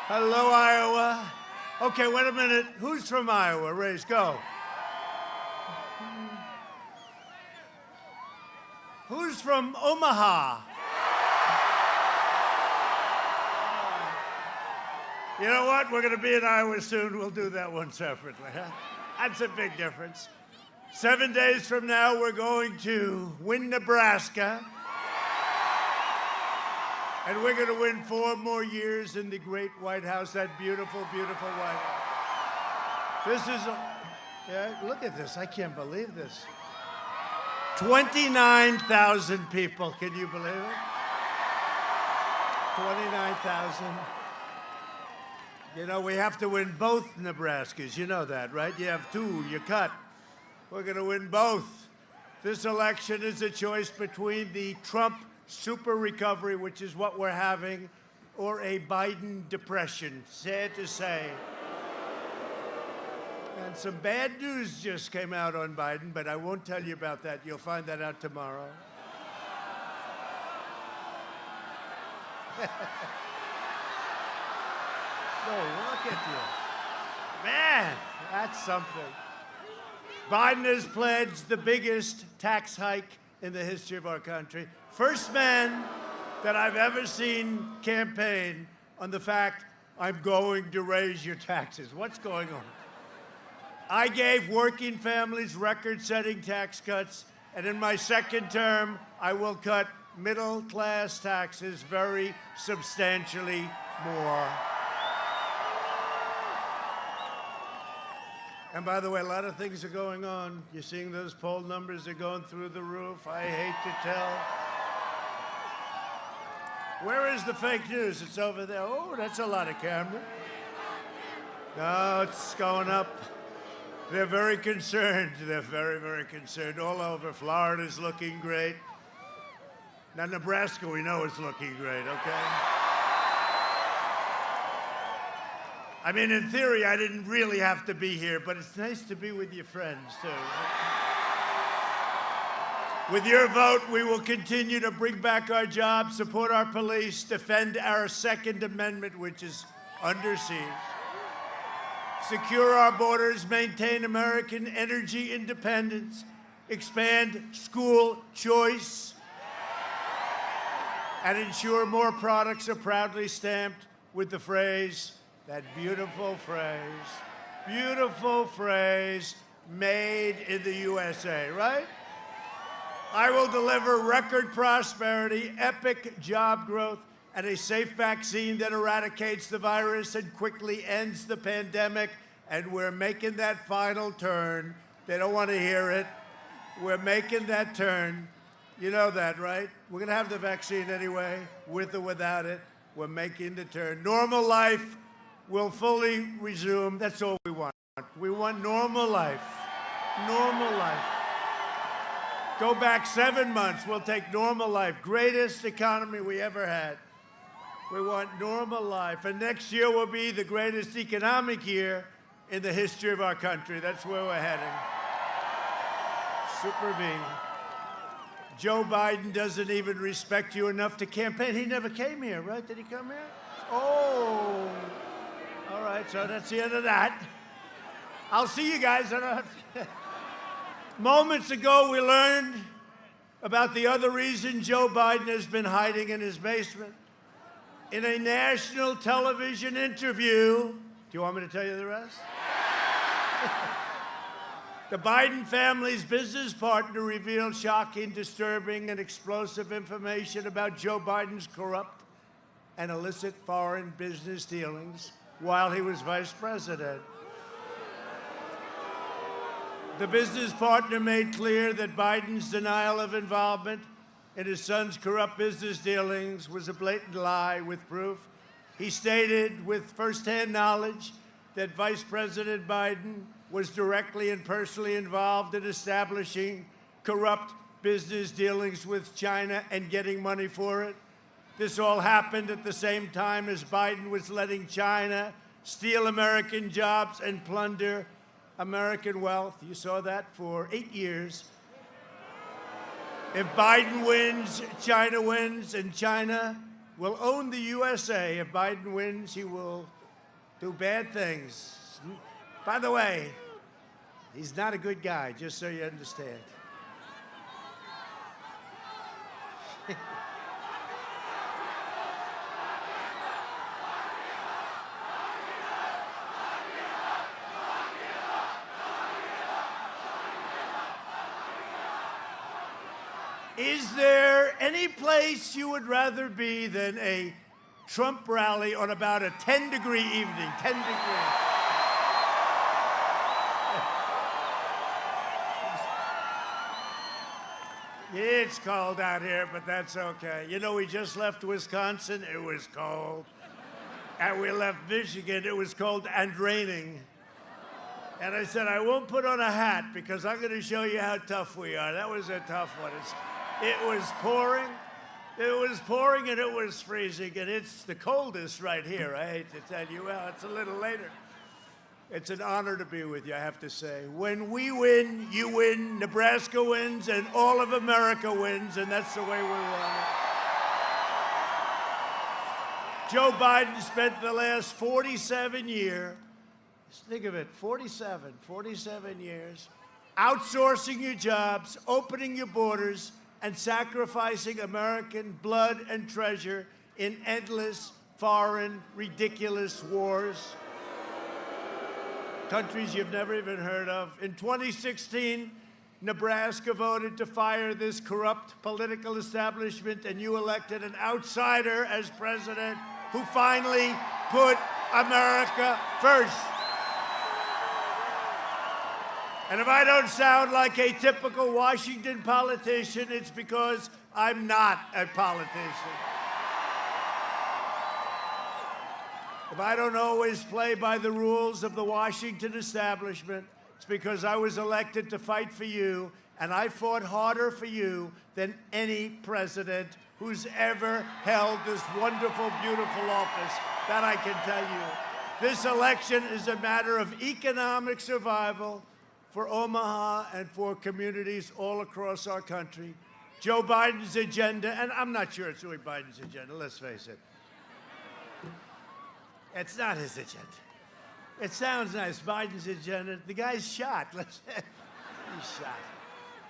Hello, Iowa. Okay, wait a minute. Who's from Iowa? Raise, go. Who's from Omaha? You know what? We're going to be in Iowa soon. We'll do that one separately. Huh? That's a big difference. 7 days from now, we're going to win Nebraska. And we're going to win 4 more years in the great White House, that beautiful, beautiful White House. This is, yeah, look at this. I can't believe this. 29,000 people. Can you believe it? 29,000. You know, we have to win both Nebraskas. You know that, right? You have 2, you cut. We're going to win both. This election is a choice between the Trump super recovery, which is what we're having, or a Biden depression. Sad to say. And some bad news just came out on Biden, but I won't tell you about that. You'll find that out tomorrow. Oh, look at you. Man, that's something. Biden has pledged the biggest tax hike in the history of our country. First man that I've ever seen campaign on the fact, I'm going to raise your taxes. What's going on? I gave working families record-setting tax cuts, and in my second term, I will cut middle-class taxes very substantially more. And by the way, a lot of things are going on. You're seeing those poll numbers are going through the roof. I hate to tell. Where is the fake news? It's over there. Oh, that's a lot of camera. No, it's going up. They're very concerned. They're very, very concerned. All over. Florida's looking great. Now, Nebraska, we know is looking great, okay? I mean, in theory, I didn't really have to be here, but it's nice to be with your friends, too. With your vote, we will continue to bring back our jobs, support our police, defend our Second Amendment, which is under siege, secure our borders, maintain American energy independence, expand school choice, and ensure more products are proudly stamped with the phrase, that beautiful phrase, made in the USA, right? I will deliver record prosperity, epic job growth, and a safe vaccine that eradicates the virus and quickly ends the pandemic. And we're making that final turn. They don't want to hear it. We're making that turn. You know that, right? We're going to have the vaccine anyway, with or without it. We're making the turn. Normal life will fully resume. That's all we want. We want normal life. Normal life. Go back 7 months. We'll take normal life. Greatest economy we ever had. We want normal life. And next year will be the greatest economic year in the history of our country. That's where we're heading. Super V. Joe Biden doesn't even respect you enough to campaign. He never came here, right? Did he come here? Oh. All right, so that's the end of that. I'll see you guys. I don't have to. Moments ago, we learned about the other reason Joe Biden has been hiding in his basement. In a national television interview, do you want me to tell you the rest? The Biden family's business partner revealed shocking, disturbing, and explosive information about Joe Biden's corrupt and illicit foreign business dealings while he was vice president. The business partner made clear that Biden's denial of involvement in his son's corrupt business dealings was a blatant lie with proof. He stated with firsthand knowledge that Vice President Biden was directly and personally involved in establishing corrupt business dealings with China and getting money for it. This all happened at the same time as Biden was letting China steal American jobs and plunder American wealth. You saw that for 8 years. If Biden wins, China wins, and China will own the USA. If Biden wins, he will do bad things. By the way, he's not a good guy, just so you understand. Is there any place you would rather be than a Trump rally on about a 10-degree evening? 10 degrees. It's cold out here, but that's okay. You know, we just left Wisconsin. It was cold. And we left Michigan. It was cold and raining. And I said, I won't put on a hat because I'm going to show you how tough we are. That was a tough one. It was pouring. It was pouring and it was freezing. And it's the coldest right here. I hate to tell you. Well, it's a little later. It's an honor to be with you, I have to say. When we win, you win, Nebraska wins, and all of America wins, and that's the way we want it. Joe Biden spent the last 47 years, think of it, 47 years, outsourcing your jobs, opening your borders, and sacrificing American blood and treasure in endless, foreign, ridiculous wars. Countries you've never even heard of. In 2016, Nebraska voted to fire this corrupt political establishment, and you elected an outsider as president who finally put America first. And if I don't sound like a typical Washington politician, it's because I'm not a politician. If I don't always play by the rules of the Washington establishment, it's because I was elected to fight for you, and I fought harder for you than any president who's ever held this wonderful, beautiful office, that I can tell you. This election is a matter of economic survival for Omaha and for communities all across our country. Joe Biden's agenda, and I'm not sure it's really Biden's agenda, let's face it. It's not his agenda. It sounds nice, Biden's agenda. The guy's shot. He's shot.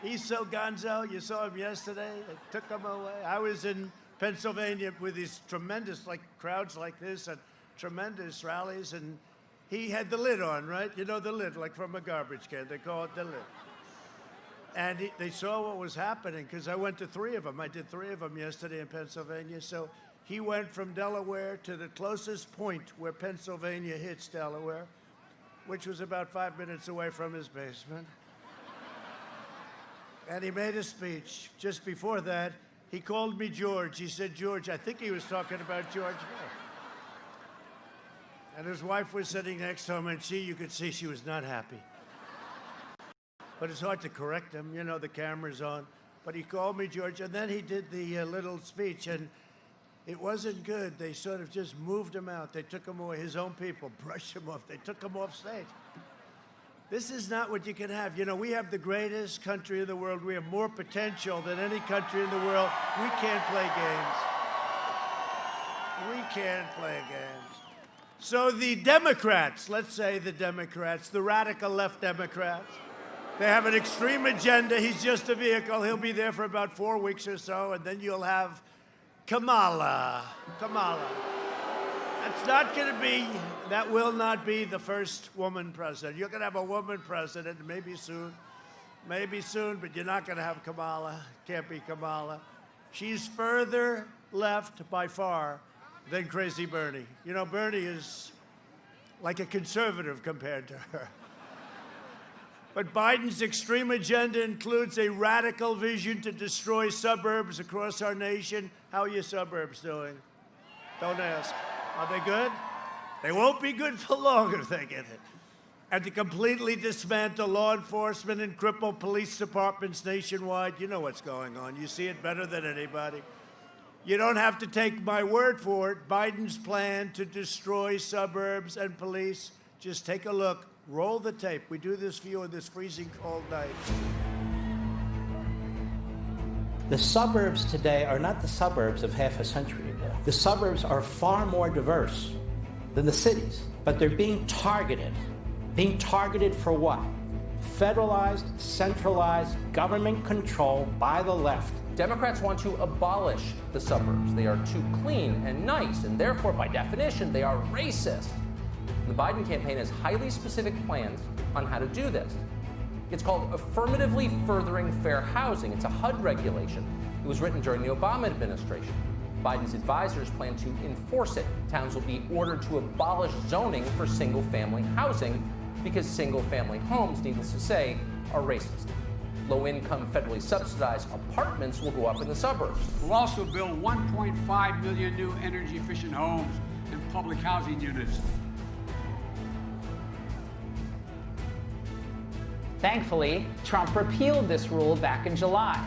He's so gonzo. You saw him yesterday. They took him away. I was in Pennsylvania with these tremendous, crowds like this and tremendous rallies, and he had the lid on, right? You know the lid, like from a garbage can. They call it the lid. And they saw what was happening because I went to 3 of them. I did 3 of them yesterday in Pennsylvania. So he went from Delaware to the closest point where Pennsylvania hits Delaware, which was about 5 minutes away from his basement. And he made a speech. Just before that, he called me George. He said, George, I think he was talking about George Bush. And his wife was sitting next to him, and you could see she was not happy. But it's hard to correct him. You know, the camera's on. But he called me George, and then he did the little speech, and it wasn't good. They sort of just moved him out. They took him away. His own people brushed him off. They took him off stage. This is not what you can have. You know, we have the greatest country in the world. We have more potential than any country in the world. We can't play games. We can't play games. So the Democrats, let's say the Democrats, the radical left Democrats, they have an extreme agenda. He's just a vehicle. He'll be there for about 4 weeks or so, and then you'll have Kamala. That will not be the first woman president. You're going to have a woman president, maybe soon, but you're not going to have Kamala. Can't be Kamala. She's further left by far than crazy Bernie. You know, Bernie is like a conservative compared to her. But Biden's extreme agenda includes a radical vision to destroy suburbs across our nation. How are your suburbs doing? Don't ask. Are they good? They won't be good for long if they get it. And to completely dismantle law enforcement and cripple police departments nationwide. You know what's going on. You see it better than anybody. You don't have to take my word for it. Biden's plan to destroy suburbs and police. Just take a look. Roll the tape. We do this for you on this freezing cold night. The suburbs today are not the suburbs of half a century ago. The suburbs are far more diverse than the cities, but they're being targeted. Being targeted for what? Federalized, centralized government control by the left. Democrats want to abolish the suburbs. They are too clean and nice, and therefore, by definition, they are racist. The Biden campaign has highly specific plans on how to do this. It's called Affirmatively Furthering Fair Housing. It's a HUD regulation. It was written during the Obama administration. Biden's advisors plan to enforce it. Towns will be ordered to abolish zoning for single-family housing because single-family homes, needless to say, are racist. Low-income, federally subsidized apartments will go up in the suburbs. We'll also build 1.5 million new energy-efficient homes and public housing units. Thankfully, Trump repealed this rule back in July.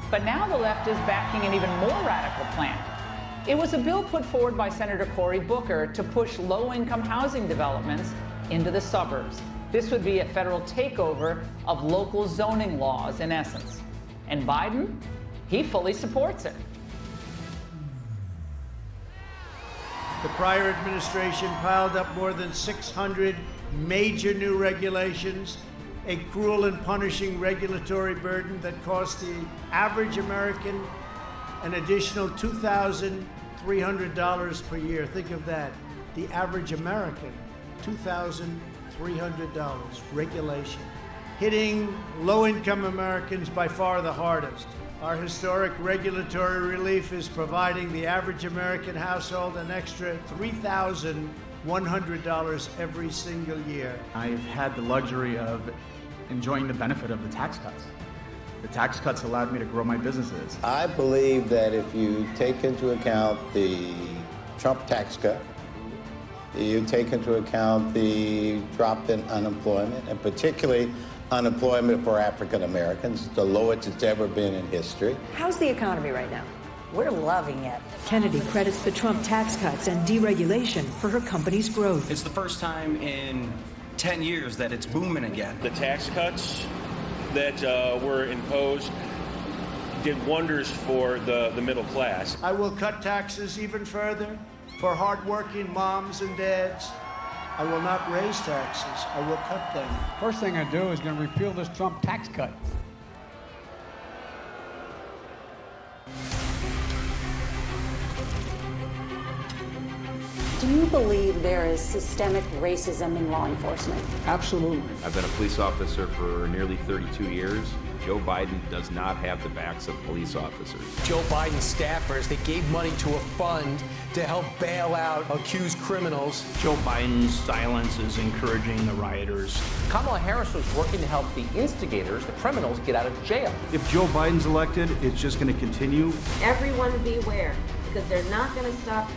But now the left is backing an even more radical plan. It was a bill put forward by Senator Cory Booker to push low-income housing developments into the suburbs. This would be a federal takeover of local zoning laws, in essence. And Biden, he fully supports it. The prior administration piled up more than 600 major new regulations, a cruel and punishing regulatory burden that cost the average American an additional $2,300 per year. Think of that. The average American, $2,300 regulation, hitting low-income Americans by far the hardest. Our historic regulatory relief is providing the average American household an extra $3,100 every single year. I've had the luxury of enjoying the benefit of the tax cuts. The tax cuts allowed me to grow my businesses. I believe that if you take into account the Trump tax cut, you take into account the drop in unemployment, and particularly unemployment for African Americans, the lowest it's ever been in history. How's the economy right now? We're loving it. Kennedy credits the Trump tax cuts and deregulation for her company's growth. It's the first time in 10 years that it's booming again. The tax cuts that were imposed did wonders for the middle class. I will cut taxes even further for hardworking moms and dads. I will not raise taxes. I will cut them. First thing I do is going to repeal this Trump tax cut. Do you believe there is systemic racism in law enforcement? Absolutely. I've been a police officer for nearly 32 years. Joe Biden does not have the backs of police officers. Joe Biden's staffers, they gave money to a fund to help bail out accused criminals. Joe Biden's silence is encouraging the rioters. Kamala Harris was working to help the instigators, the criminals, get out of jail. If Joe Biden's elected, it's just going to continue. Everyone beware, because they're not going to stop.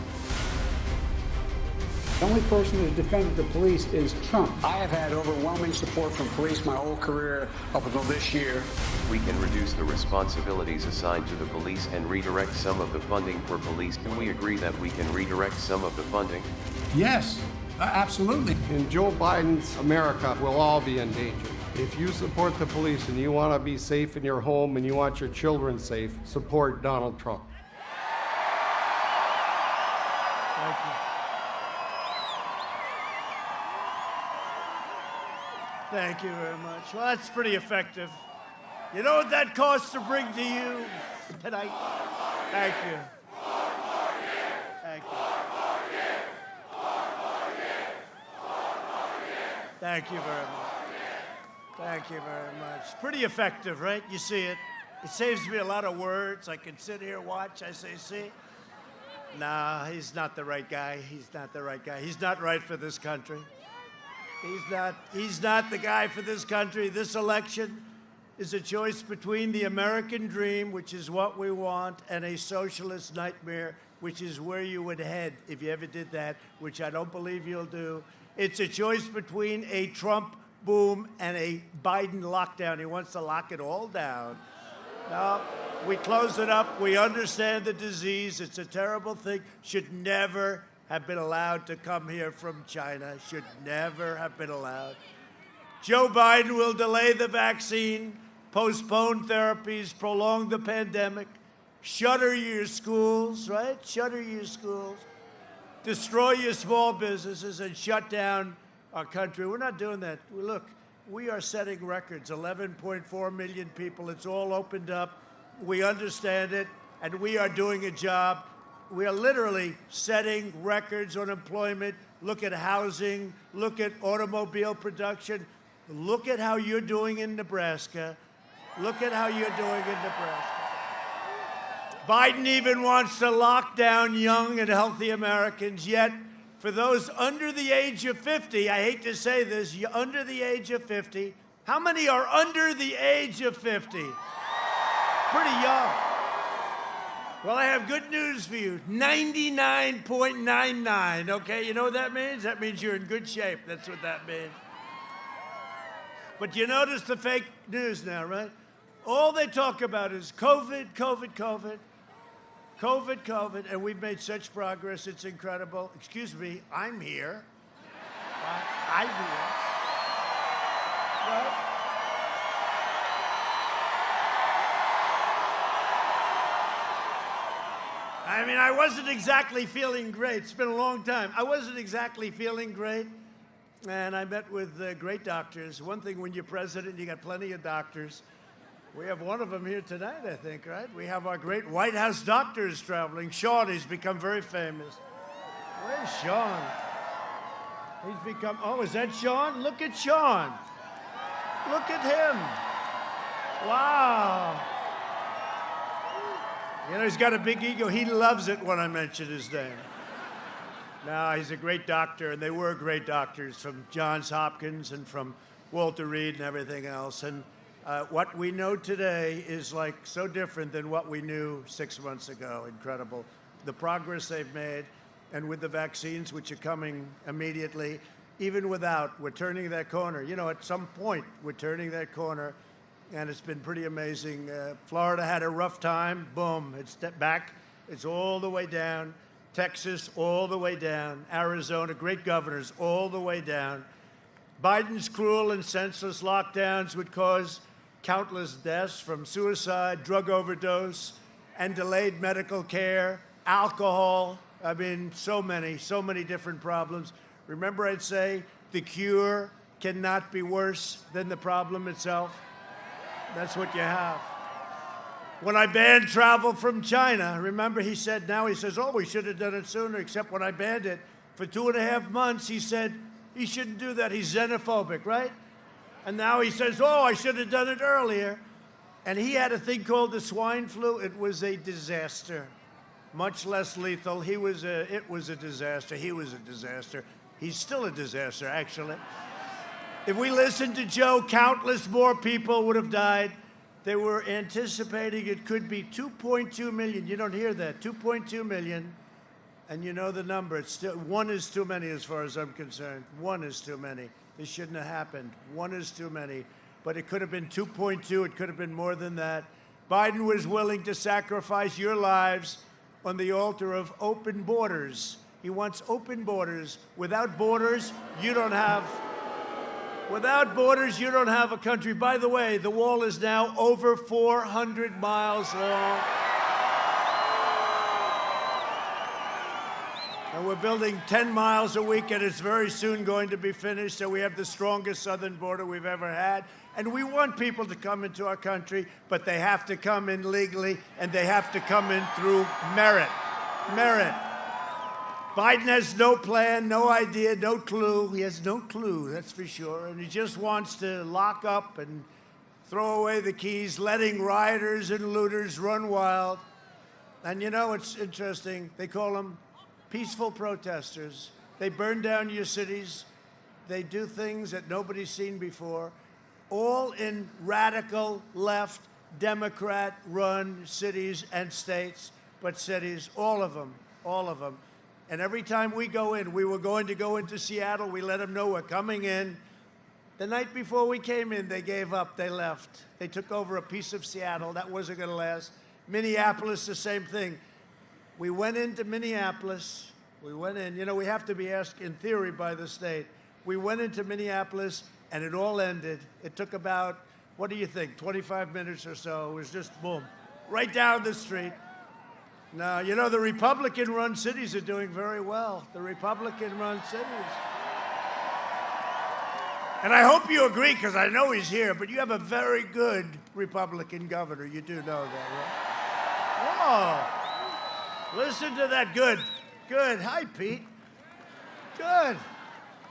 The only person who's defended the police is Trump. I have had overwhelming support from police my whole career up until this year. We can reduce the responsibilities assigned to the police and redirect some of the funding for police. Can we agree that we can redirect some of the funding? Yes, absolutely. In Joe Biden's America, we'll all be in danger. If you support the police and you want to be safe in your home and you want your children safe, support Donald Trump. Thank you. Thank you very much. Well, that's pretty effective. You know what that costs to bring to you tonight? Thank you. Thank you. Thank you very much. Thank you very much. Pretty effective, right? You see it. It saves me a lot of words. I can sit here, watch. I say, see? Nah, he's not the right guy. He's not the right guy. He's not right for this country. He's not the guy for this country. This election is a choice between the American dream, which is what we want, and a socialist nightmare, which is where you would head if you ever did that, which I don't believe you'll do. It's a choice between a Trump boom and a Biden lockdown. He wants to lock it all down. No, we close it up. We understand the disease. It's a terrible thing. Should never have been allowed to come here from China. Should never have been allowed. Joe Biden will delay the vaccine, postpone therapies, prolong the pandemic, shutter your schools, right? Shutter your schools, destroy your small businesses, and shut down our country. We're not doing that. Look, we are setting records, 11.4 million people. It's all opened up. We understand it, and we are doing a job. We are literally setting records on employment. Look at housing. Look at automobile production. Look at how you're doing in Nebraska. Look at how you're doing in Nebraska. Biden even wants to lock down young and healthy Americans, yet for those under the age of 50, I hate to say this, you're under the age of 50. How many are under the age of 50? Pretty young. Well, I have good news for you. 99.99, okay? You know what that means? That means you're in good shape. That's what that means. But you notice the fake news now, right? All they talk about is COVID, COVID, COVID. COVID, COVID, and we've made such progress. It's incredible. Excuse me, I'm here. I'm here. Right? I mean, I wasn't exactly feeling great. It's been a long time. I wasn't exactly feeling great, and I met with great doctors. One thing, when you're president, you got plenty of doctors. We have one of them here tonight, I think, right? We have our great White House doctors traveling. Sean, he's become very famous. Where's Sean? He's become, oh, is that Sean? Look at Sean. Look at him. Wow. You know, he's got a big ego. He loves it when I mention his name. No, he's a great doctor, and they were great doctors from Johns Hopkins and from Walter Reed and everything else. And what we know today is like so different than what we knew 6 months ago. Incredible. The progress they've made, and with the vaccines, which are coming immediately, even without, we're turning that corner. You know, at some point, we're turning that corner, and it's been pretty amazing. Florida had a rough time. Boom, it's back. It's all the way down. Texas, all the way down. Arizona, great governors, all the way down. Biden's cruel and senseless lockdowns would cause countless deaths from suicide, drug overdose, and delayed medical care, alcohol. I mean, so many different problems. Remember, I'd say the cure cannot be worse than the problem itself. That's what you have. When I banned travel from China, remember he says, oh, we should have done it sooner, except when I banned it for 2.5 months, he said, he shouldn't do that. He's xenophobic, right? And now he says, oh, I should have done it earlier. And he had a thing called the swine flu. It was a disaster, much less lethal. It was a disaster. He was a disaster. He's still a disaster, actually. If we listened to Joe, countless more people would have died. They were anticipating it could be 2.2 million. You don't hear that, 2.2 million. And you know the number. It's still, one is too many as far as I'm concerned. One is too many. This shouldn't have happened. One is too many. But it could have been 2.2. It could have been more than that. Biden was willing to sacrifice your lives on the altar of open borders. He wants open borders. Without borders, you don't have a country. By the way, the wall is now over 400 miles long. And we're building 10 miles a week, and it's very soon going to be finished. So we have the strongest southern border we've ever had. And we want people to come into our country, but they have to come in legally, and they have to come in through merit. Merit. Biden has no plan, no idea, no clue. He has no clue, that's for sure. And he just wants to lock up and throw away the keys, letting rioters and looters run wild. And you know, it's interesting. They call them peaceful protesters. They burn down your cities. They do things that nobody's seen before, all in radical left, Democrat-run cities and states, but cities, all of them. And every time we go in, we were going to go into Seattle, we let them know we're coming in. The night before we came in, they gave up, they left. They took over a piece of Seattle. That wasn't going to last. Minneapolis, the same thing. We went into Minneapolis. We went in. You know, we have to be asked in theory by the state. We went into Minneapolis, and it all ended. It took about What do you think? 25 minutes or so. It was just boom, right down the street. Now, you know, the Republican-run cities are doing very well. The Republican-run cities. And I hope you agree, because I know he's here, but you have a very good Republican governor. You do know that, right? Oh, listen to that. Good. Good. Hi, Pete. Good.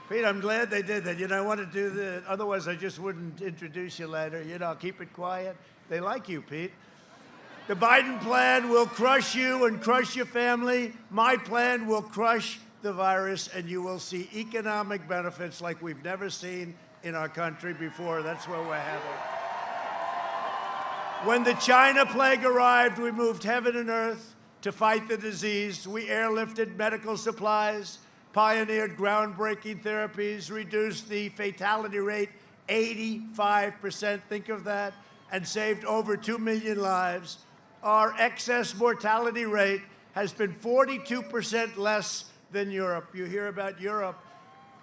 Pete, I'm glad they did that. You know, I want to do that. Otherwise, I just wouldn't introduce you later. You know, keep it quiet. They like you, Pete. The Biden plan will crush you and crush your family. My plan will crush the virus, and you will see economic benefits like we've never seen in our country before. That's where we're headed. When the China plague arrived, we moved heaven and earth to fight the disease. We airlifted medical supplies, pioneered groundbreaking therapies, reduced the fatality rate 85%. Think of that. And saved over 2 million lives. Our excess mortality rate has been 42% less than Europe. You hear about Europe,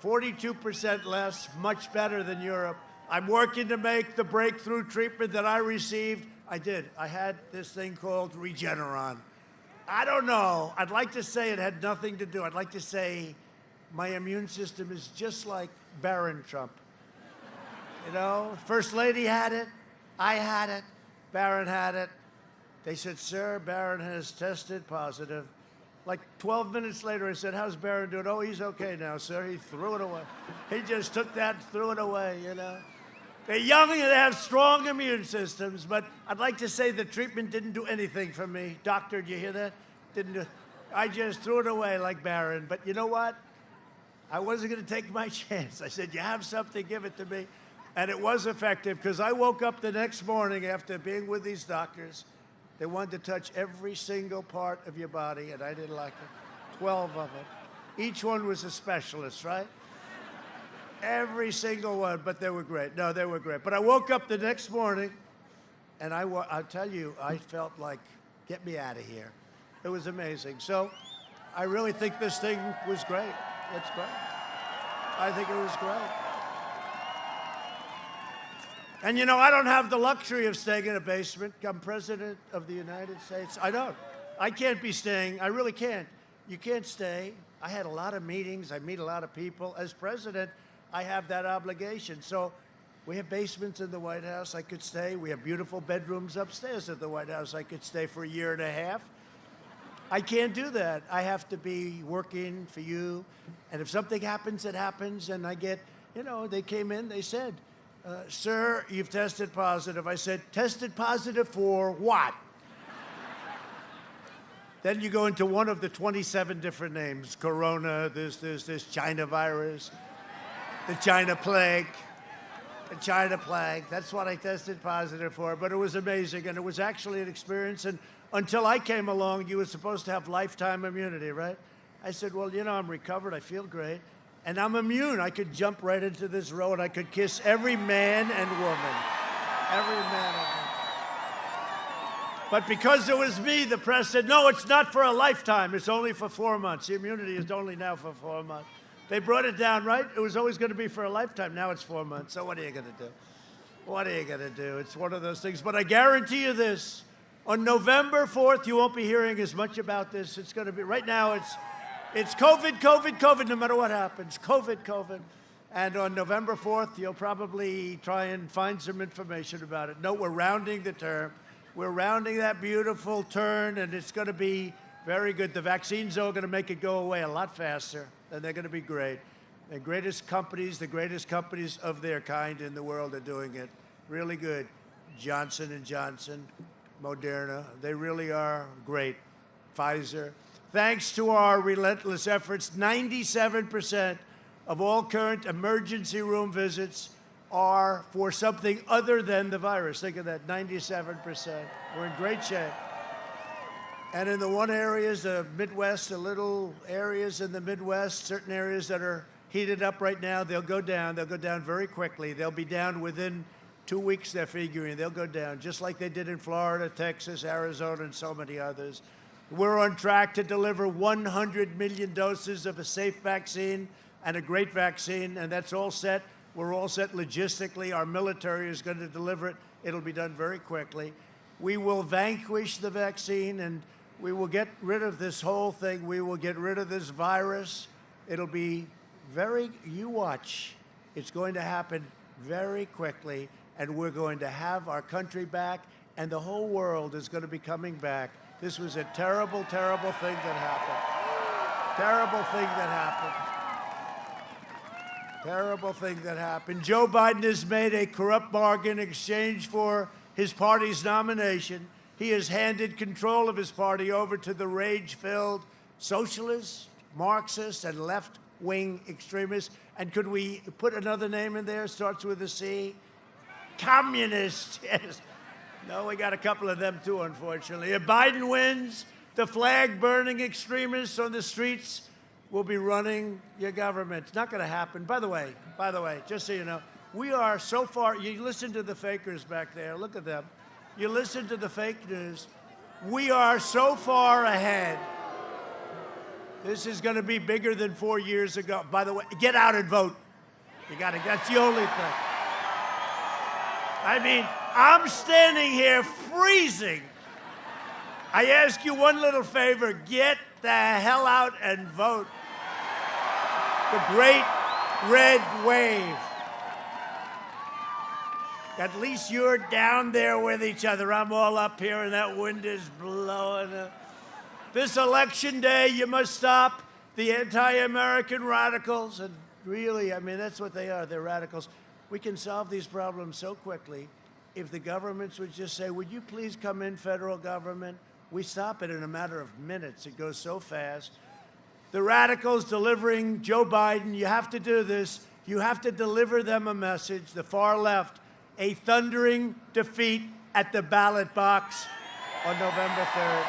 42% less, much better than Europe. I'm working to make the breakthrough treatment that I received. I did. I had this thing called Regeneron. I don't know. I'd like to say it had nothing to do. I'd like to say my immune system is just like Barron Trump. You know, First Lady had it. I had it. Barron had it. They said, sir, Barron has tested positive. Like 12 minutes later, I said, how's Barron doing? Oh, he's okay now, sir. He threw it away. He just took that and threw it away, you know. They're young and they have strong immune systems, but I'd like to say the treatment didn't do anything for me. Doctor, did you hear that? Didn't do. I just threw it away like Barron. But you know what? I wasn't going to take my chance. I said, you have something, give it to me. And it was effective, because I woke up the next morning after being with these doctors. They wanted to touch every single part of your body, and I didn't like it. 12 of them. Each one was a specialist, right? Every single one, but they were great. No, they were great. But I woke up the next morning, and I'll tell you, I felt like, get me out of here. It was amazing. So I really think this thing was great. It's great. I think it was great. And, you know, I don't have the luxury of staying in a basement. I'm president of the United States. I don't. I can't be staying. I really can't. You can't stay. I had a lot of meetings. I meet a lot of people. As president, I have that obligation. So we have basements in the White House. I could stay. We have beautiful bedrooms upstairs at the White House. I could stay for a year and a half. I can't do that. I have to be working for you. And if something happens, it happens. And I get, you know, they came in, they said, sir, you've tested positive. I said, tested positive for what? Then you go into one of the 27 different names. Corona, this China virus, the China plague, the China plague. That's what I tested positive for. But it was amazing, and it was actually an experience. And until I came along, you were supposed to have lifetime immunity, right? I said, well, you know, I'm recovered. I feel great. And I'm immune. I could jump right into this row, and I could kiss every man and woman. Every man and woman. But because it was me, the press said, no, it's not for a lifetime. It's only for 4 months. The immunity is only now for 4 months. They brought it down, right? It was always going to be for a lifetime. Now it's 4 months. So what are you going to do? What are you going to do? It's one of those things. But I guarantee you this. On November 4th, you won't be hearing as much about this. It's going to be, right now, it's COVID, COVID, COVID, no matter what happens. COVID, COVID. And on November 4th, you'll probably try and find some information about it. No, we're rounding the term. We're rounding that beautiful turn, and it's going to be very good. The vaccines are going to make it go away a lot faster, and they're going to be great. The greatest companies of their kind in the world are doing it. Really good. Johnson & Johnson, Moderna, they really are great. Pfizer. Thanks to our relentless efforts, 97% of all current emergency room visits are for something other than the virus. Think of that, 97%. We're in great shape. And in the one areas, the Midwest, the little areas in the Midwest, certain areas that are heated up right now, they'll go down. They'll go down very quickly. They'll be down within 2 weeks, they're figuring. They'll go down, just like they did in Florida, Texas, Arizona, and so many others. We're on track to deliver 100 million doses of a safe vaccine and a great vaccine, and that's all set We're all set logistically. Our military is going to deliver it. It'll be done very quickly. We will vanquish the vaccine, and we will get rid of this whole thing. We will get rid of this virus. It'll be you watch. It's going to happen very quickly, and we're going to have our country back, and the whole world is going to be coming back. This was a terrible, terrible thing that happened. Terrible thing that happened. Terrible thing that happened. Joe Biden has made a corrupt bargain in exchange for his party's nomination. He has handed control of his party over to the rage-filled socialists, Marxists, and left-wing extremists. And could we put another name in there? Starts with a C. Communists, yes. No, we got a couple of them too, unfortunately. If Biden wins, the flag-burning extremists on the streets will be running your government. It's not going to happen. By the way, just so you know, we are so far, you listen to the fakers back there, look at them. You listen to the fake news. We are so far ahead. This is going to be bigger than 4 years ago. By the way, get out and vote. That's the only thing. I mean, I'm standing here freezing. I ask you one little favor, get the hell out and vote. The great red wave. At least you're down there with each other. I'm all up here and that wind is blowing. This election day, you must stop the anti-American radicals. And really, I mean, that's what they are. They're radicals. We can solve these problems so quickly if the governments would just say, would you please come in, federal government? We stop it in a matter of minutes. It goes so fast. The radicals delivering Joe Biden, you have to do this. You have to deliver them a message, the far left, a thundering defeat at the ballot box on November 3rd.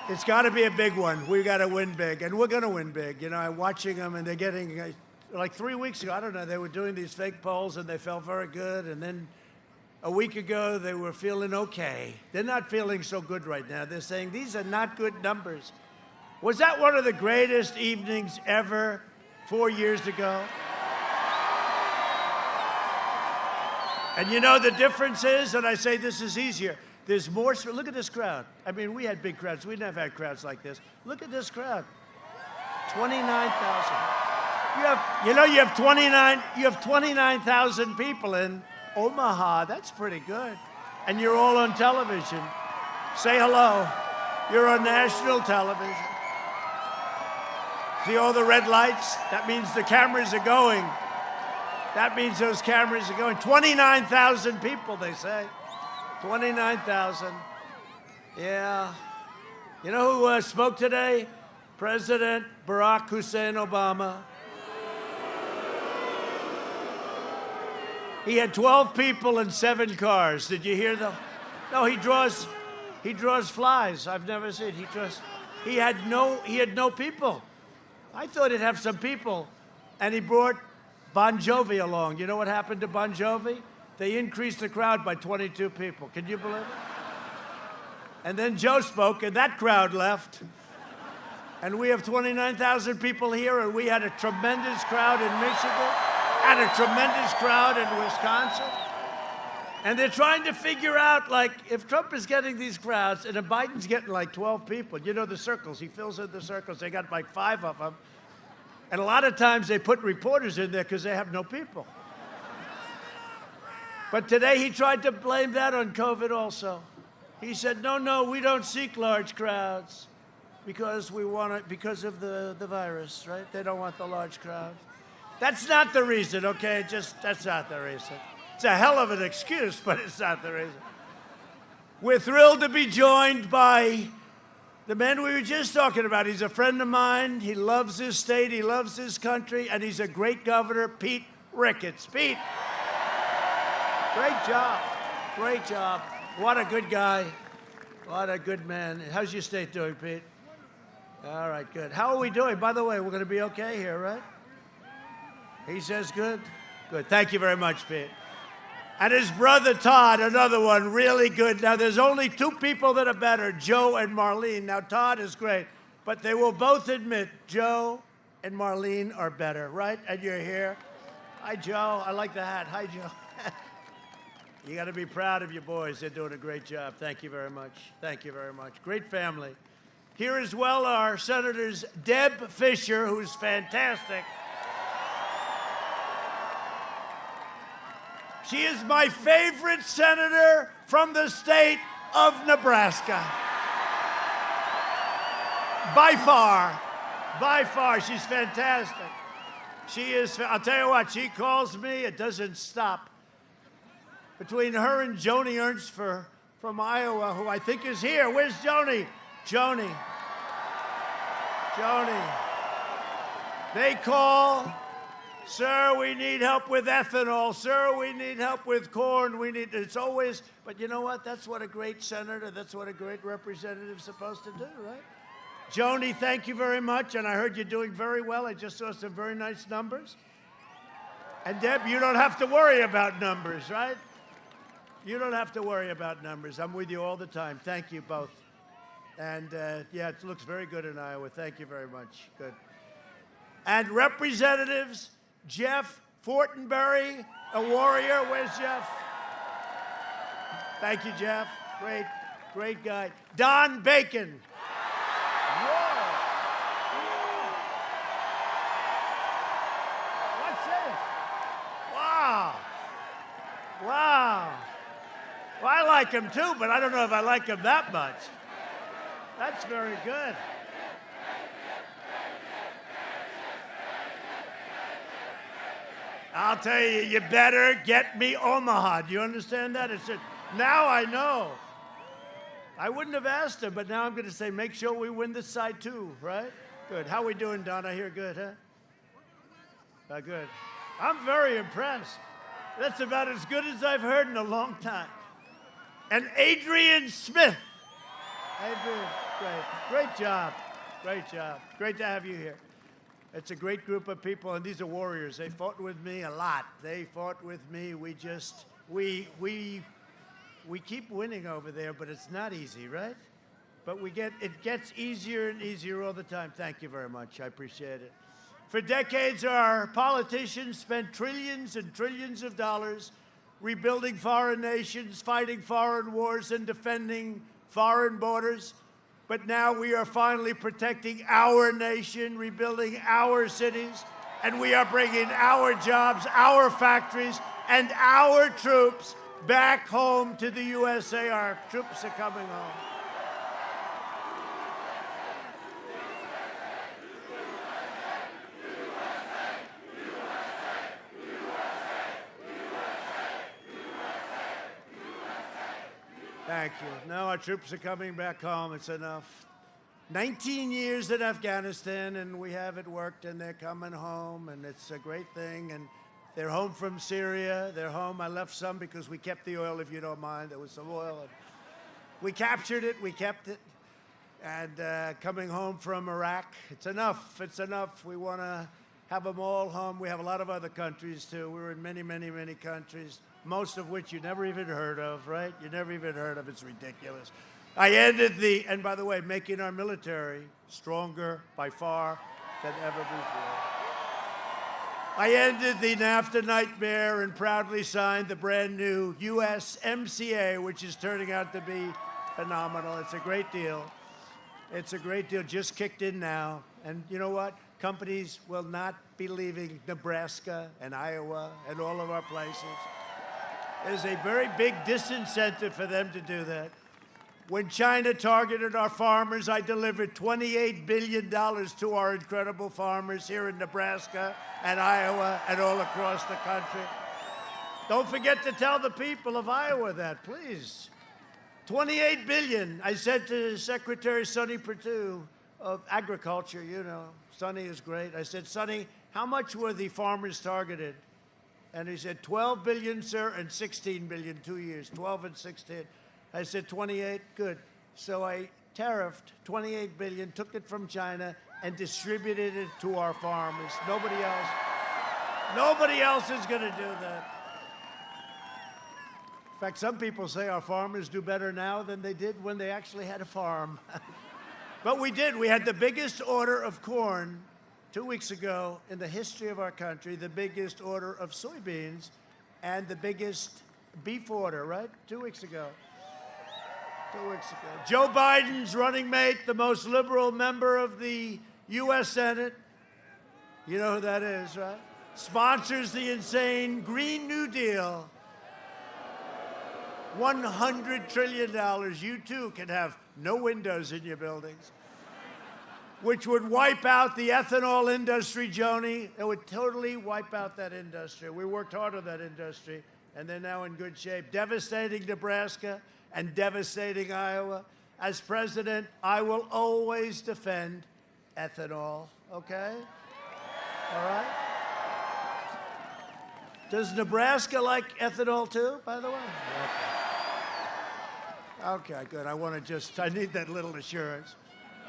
It's got to be a big one. We've got to win big, and we're going to win big. You know, I'm watching them, and they're getting, like 3 weeks ago, I don't know, they were doing these fake polls, and they felt very good, and then a week ago, they were feeling okay. They're not feeling so good right now. They're saying these are not good numbers. Was that one of the greatest evenings ever 4 years ago? And you know the difference is, and I say this is easier, there's more, look at this crowd. I mean, we had big crowds. We never had crowds like this. Look at this crowd, 29,000. You have 29,000 people in Omaha. That's pretty good. And you're all on television. Say hello. You're on national television. See all the red lights? That means the cameras are going. That means those cameras are going. 29,000 people, they say. 29,000. Yeah. You know who spoke today? President Barack Hussein Obama. He had 12 people and 7 cars. Did you hear them? No, he draws flies. I've never seen. He had no people. I thought he'd have some people. And he brought Bon Jovi along. You know what happened to Bon Jovi? They increased the crowd by 22 people. Can you believe it? And then Joe spoke, and that crowd left. And we have 29,000 people here, and we had a tremendous crowd in Michigan. And a tremendous crowd in Wisconsin. And they're trying to figure out, like, if Trump is getting these crowds and if Biden's getting like 12 people, you know the circles, he fills in the circles, they got like 5 of them. And a lot of times they put reporters in there because they have no people. But today he tried to blame that on COVID also. He said, no, we don't seek large crowds because of the virus, right? They don't want the large crowd. That's not the reason, okay? That's not the reason. It's a hell of an excuse, but it's not the reason. We're thrilled to be joined by the man we were just talking about. He's a friend of mine. He loves his state. He loves his country. And he's a great governor, Pete Ricketts. Pete, great job. Great job. What a good guy. What a good man. How's your state doing, Pete? All right, good. How are we doing? By the way, we're going to be okay here, right? He says good? Good. Thank you very much, Pete. And his brother Todd, another one, really good. Now, there's only 2 people that are better, Joe and Marlene. Now, Todd is great, but they will both admit Joe and Marlene are better, right? And you're here. Hi, Joe. I like the hat. Hi, Joe. You got to be proud of your boys. They're doing a great job. Thank you very much. Thank you very much. Great family. Here as well are Senators Deb Fischer, who's fantastic. She is my favorite senator from the state of Nebraska. By far. By far. She's fantastic. She is, I'll tell you what, she calls me, it doesn't stop. Between her and Joni Ernst from Iowa, who I think is here. Where's Joni? Joni. They call, sir, we need help with ethanol. Sir, we need help with corn. It's always, but you know what? That's what a great senator, that's what a great representative is supposed to do, right? Joni, thank you very much, and I heard you're doing very well. I just saw some very nice numbers. And Deb, you don't have to worry about numbers, right? You don't have to worry about numbers. I'm with you all the time. Thank you both. And yeah, it looks very good in Iowa. Thank you very much. Good. And Representatives Jeff Fortenberry, a warrior. Where's Jeff? Thank you, Jeff. Great, great guy. Don Bacon. Wow. Well, I like him too, but I don't know if I like him that much. That's very good. I'll tell you, you better get me Omaha. Do you understand that? Now I know. I wouldn't have asked him, but now I'm going to say, make sure we win this side too, right? Good. How we doing, Don? I hear good, huh? Good. I'm very impressed. That's about as good as I've heard in a long time. And Adrian Smith. Adrian, great job. Great job. Great to have you here. It's a great group of people, and these are warriors. They fought with me a lot. They fought with me. We keep winning over there, but it's not easy, right? But it gets easier and easier all the time. Thank you very much. I appreciate it. For decades, our politicians spent trillions and trillions of dollars rebuilding foreign nations, fighting foreign wars, and defending foreign borders. But now we are finally protecting our nation, rebuilding our cities, and we are bringing our jobs, our factories, and our troops back home to the USA. Our troops are coming home. Thank you. Now our troops are coming back home. It's enough. 19 years in Afghanistan, and we have it worked, and they're coming home, and it's a great thing. And they're home from Syria. They're home. I left some because we kept the oil, if you don't mind. There was some oil. And we captured it. We kept it. And coming home from Iraq, it's enough. It's enough. We want to have them all home. We have a lot of other countries, too. We were in many, many, many countries, most of which you never even heard of, right? You never even heard of. It's ridiculous. I ended and by the way, making our military stronger by far than ever before. I ended the NAFTA nightmare and proudly signed the brand new USMCA, which is turning out to be phenomenal. It's a great deal. It's a great deal, just kicked in now. And you know what? Companies will not be leaving Nebraska and Iowa and all of our places. There's a very big disincentive for them to do that. When China targeted our farmers, I delivered $28 billion to our incredible farmers here in Nebraska and Iowa and all across the country. Don't forget to tell the people of Iowa that, please. $28 billion. I said to Secretary Sonny Perdue of Agriculture, you know, Sonny is great. I said, Sonny, how much were the farmers targeted? And he said, 12 billion, sir, and 16 billion, 2 years, 12 and 16. I said, 28, good. So I tariffed 28 billion, took it from China, and distributed it to our farmers. Nobody else is going to do that. In fact, some people say our farmers do better now than they did when they actually had a farm. But we did. We had the biggest order of corn 2 weeks ago, in the history of our country, the biggest order of soybeans and the biggest beef order, right? 2 weeks ago. 2 weeks ago. Joe Biden's running mate, the most liberal member of the U.S. Senate, you know who that is, right? Sponsors the insane Green New Deal. $100 trillion. You too can have no windows in your buildings, which would wipe out the ethanol industry, Joni. It would totally wipe out that industry. We worked hard on that industry, and they're now in good shape. Devastating Nebraska and devastating Iowa. As president, I will always defend ethanol, okay? All right? Does Nebraska like ethanol too, by the way? Okay, good. I need that little assurance.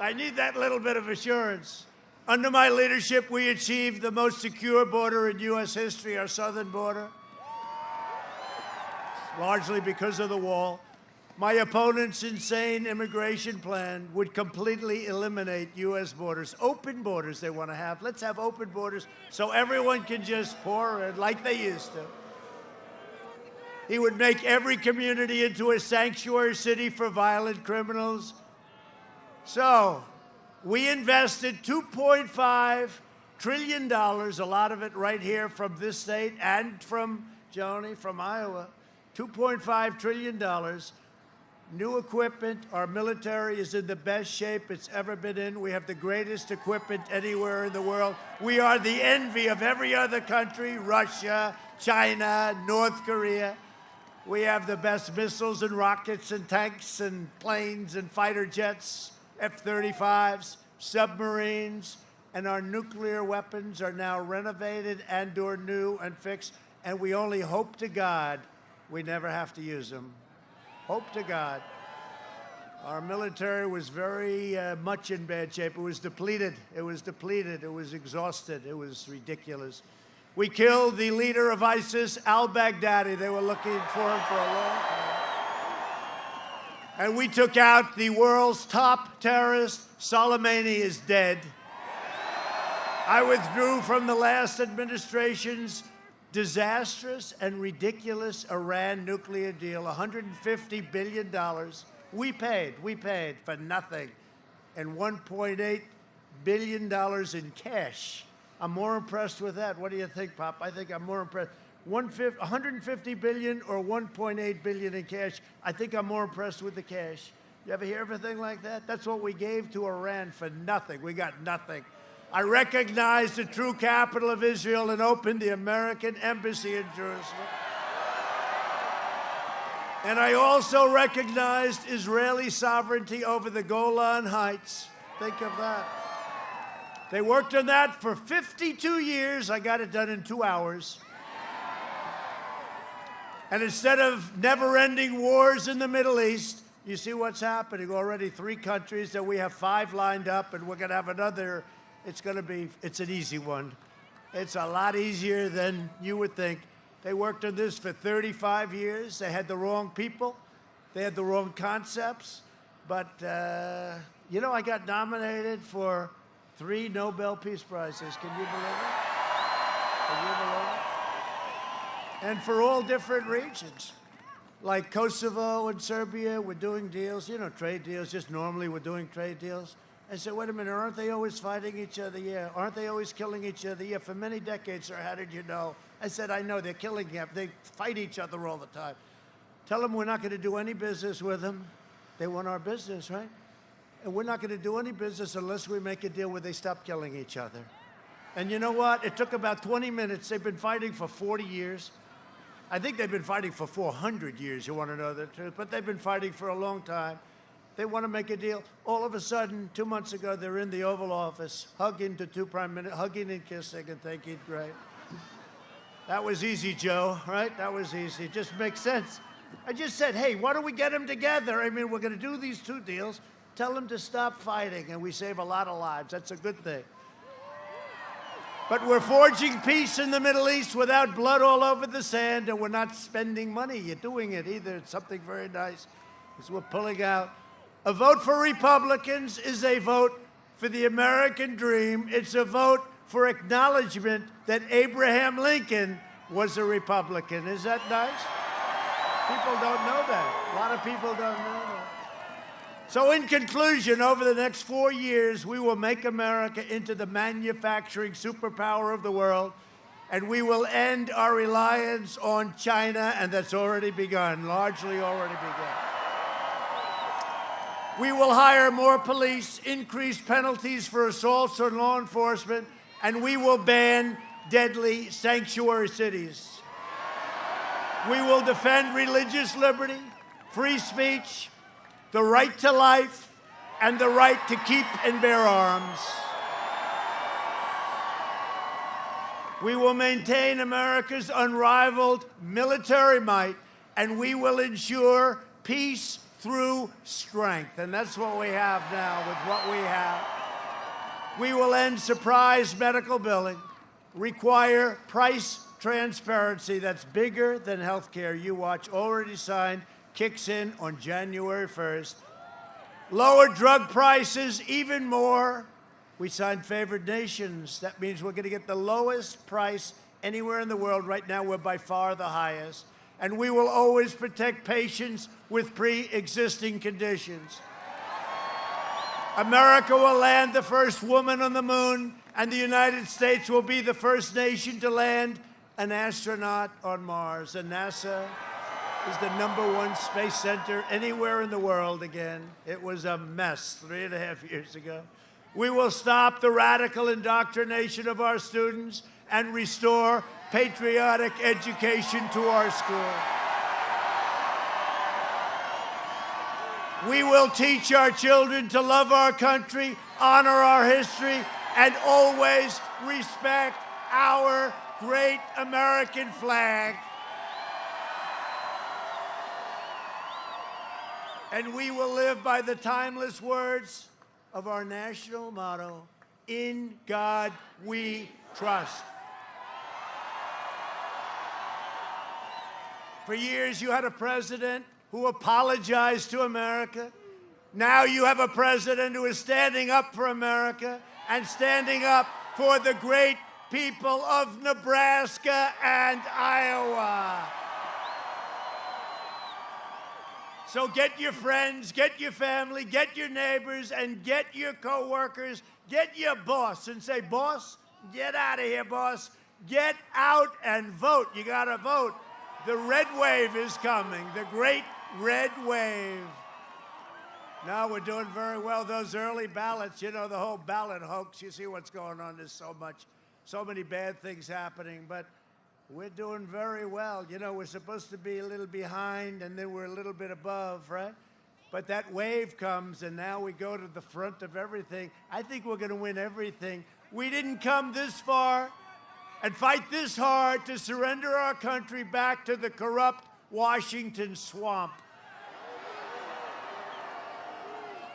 I need that little bit of assurance. Under my leadership, we achieved the most secure border in U.S. history, our southern border, largely because of the wall. My opponent's insane immigration plan would completely eliminate U.S. borders. Open borders they want to have. Let's have open borders so everyone can just pour in like they used to. He would make every community into a sanctuary city for violent criminals. So, we invested $2.5 trillion, a lot of it right here from this state and from, Joni, from Iowa. $2.5 trillion. New equipment. Our military is in the best shape it's ever been in. We have the greatest equipment anywhere in the world. We are the envy of every other country, Russia, China, North Korea. We have the best missiles and rockets and tanks and planes and fighter jets, F-35s, submarines, and our nuclear weapons are now renovated and/or new and fixed, and we only hope to God we never have to use them. Hope to God. Our military was very much in bad shape. It was depleted. It was depleted. It was exhausted. It was ridiculous. We killed the leader of ISIS, al-Baghdadi. They were looking for him for a long time. And we took out the world's top terrorist. Soleimani is dead. I withdrew from the last administration's disastrous and ridiculous Iran nuclear deal, $150 billion. We paid for nothing, and $1.8 billion in cash. I'm more impressed with that. What do you think, Pop? I think I'm more impressed. $150 billion or $1.8 billion in cash. I think I'm more impressed with the cash. You ever hear everything like that? That's what we gave to Iran for nothing. We got nothing. I recognized the true capital of Israel and opened the American embassy in Jerusalem. And I also recognized Israeli sovereignty over the Golan Heights. Think of that. They worked on that for 52 years. I got it done in 2 hours. And instead of never-ending wars in the Middle East, you see what's happening. Already 3 countries, and we have 5 lined up, and we're going to have another. It's an easy one. It's a lot easier than you would think. They worked on this for 35 years. They had the wrong people. They had the wrong concepts. But, I got nominated for 3 Nobel Peace Prizes. Can you believe it? Can you believe it? And for all different regions. Like Kosovo and Serbia, we're doing deals, trade deals. Just normally we're doing trade deals. I said, wait a minute, aren't they always fighting each other? Yeah. Aren't they always killing each other? Yeah. For many decades, sir, how did you know? I said, I know. They're killing them. They fight each other all the time. Tell them we're not going to do any business with them. They want our business, right? And we're not going to do any business unless we make a deal where they stop killing each other. And you know what? It took about 20 minutes. They've been fighting for 40 years. I think they've been fighting for 400 years, you want to know the truth. But they've been fighting for a long time. They want to make a deal. All of a sudden, 2 months ago, they're in the Oval Office, hugging the 2 prime ministers, hugging and kissing and thinking, great. That was easy, Joe, right? That was easy. It just makes sense. I just said, hey, why don't we get them together? I mean, we're going to do these 2 deals. Tell them to stop fighting, and we save a lot of lives. That's a good thing. But we're forging peace in the Middle East without blood all over the sand, and we're not spending money. You're doing it either. It's something very nice. Because we're pulling out. A vote for Republicans is a vote for the American dream. It's a vote for acknowledgement that Abraham Lincoln was a Republican. Is that nice? People don't know that. A lot of people don't know that. So in conclusion, over the next 4 years, we will make America into the manufacturing superpower of the world, and we will end our reliance on China, and that's already begun, largely already begun. We will hire more police, increase penalties for assaults on law enforcement, and we will ban deadly sanctuary cities. We will defend religious liberty, free speech, the right to life, and the right to keep and bear arms. We will maintain America's unrivaled military might, and we will ensure peace through strength. And that's what we have now with what we have. We will end surprise medical billing, require price transparency that's bigger than health care. You watch, already signed, kicks in on January 1st. Lower drug prices even more. We signed favored nations. That means we're going to get the lowest price anywhere in the world. Right now, we're by far the highest. And we will always protect patients with pre-existing conditions. America will land the first woman on the moon, and the United States will be the first nation to land an astronaut on Mars. And NASA is the #1 space center anywhere in the world again. It was a mess 3.5 years ago. We will stop the radical indoctrination of our students and restore patriotic education to our school. We will teach our children to love our country, honor our history, and always respect our great American flag. And we will live by the timeless words of our national motto, "In God we trust." For years, you had a president who apologized to America. Now you have a president who is standing up for America and standing up for the great people of Nebraska and Iowa. So get your friends, get your family, get your neighbors, and get your coworkers, get your boss, and say, "Boss, get out of here, boss. Get out and vote. You got to vote. The red wave is coming, the great red wave." Now we're doing very well. Those early ballots, you know, the whole ballot hoax, you see what's going on. There's so many bad things happening, but we're doing very well. You know, we're supposed to be a little behind, and then we're a little bit above, right? But that wave comes, and now we go to the front of everything. I think we're going to win everything. We didn't come this far and fight this hard to surrender our country back to the corrupt Washington swamp.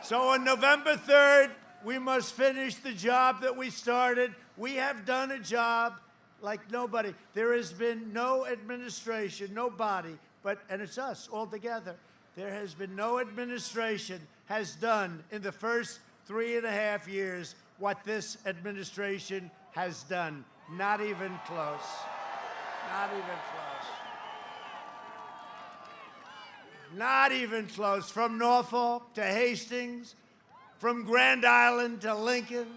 So on November 3rd, we must finish the job that we started. We have done a job like nobody. There has been no administration, nobody, and it's us all together. There has been no administration has done in the first 3.5 years what this administration has done. Not even close. Not even close. Not even close. From Norfolk to Hastings, from Grand Island to Lincoln,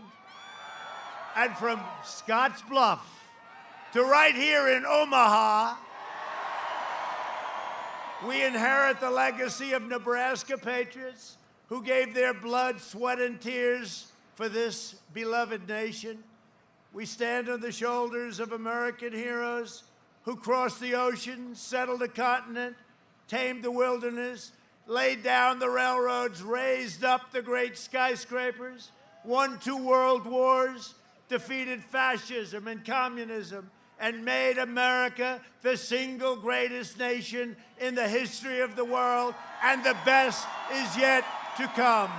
and from Scotts Bluff to right here in Omaha, we inherit the legacy of Nebraska patriots who gave their blood, sweat, and tears for this beloved nation. We stand on the shoulders of American heroes who crossed the ocean, settled a continent, tamed the wilderness, laid down the railroads, raised up the great skyscrapers, won 2 world wars, defeated fascism and communism, and made America the single greatest nation in the history of the world, and the best is yet to come.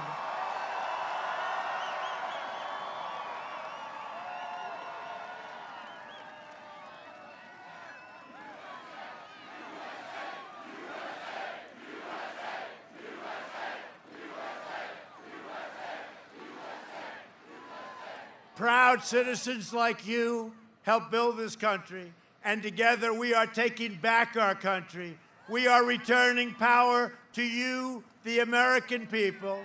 Proud citizens like you help build this country, and together we are taking back our country. We are returning power to you, the American people.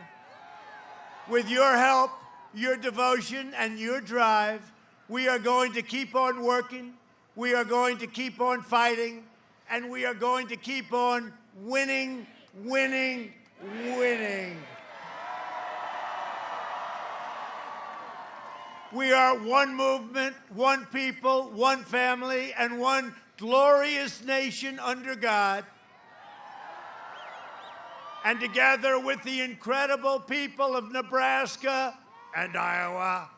With your help, your devotion, and your drive, we are going to keep on working, we are going to keep on fighting, and we are going to keep on winning, winning, winning. We are one movement, one people, one family, and one glorious nation under God. And together with the incredible people of Nebraska and Iowa,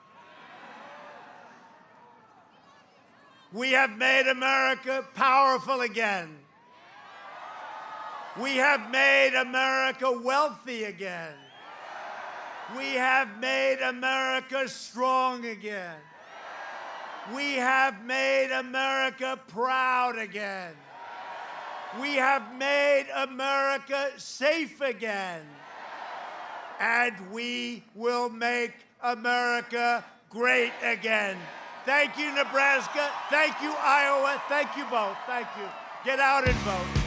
we have made America powerful again. We have made America wealthy again. We have made America strong again. We have made America proud again. We have made America safe again. And we will make America great again. Thank you, Nebraska. Thank you, Iowa. Thank you both. Thank you. Get out and vote.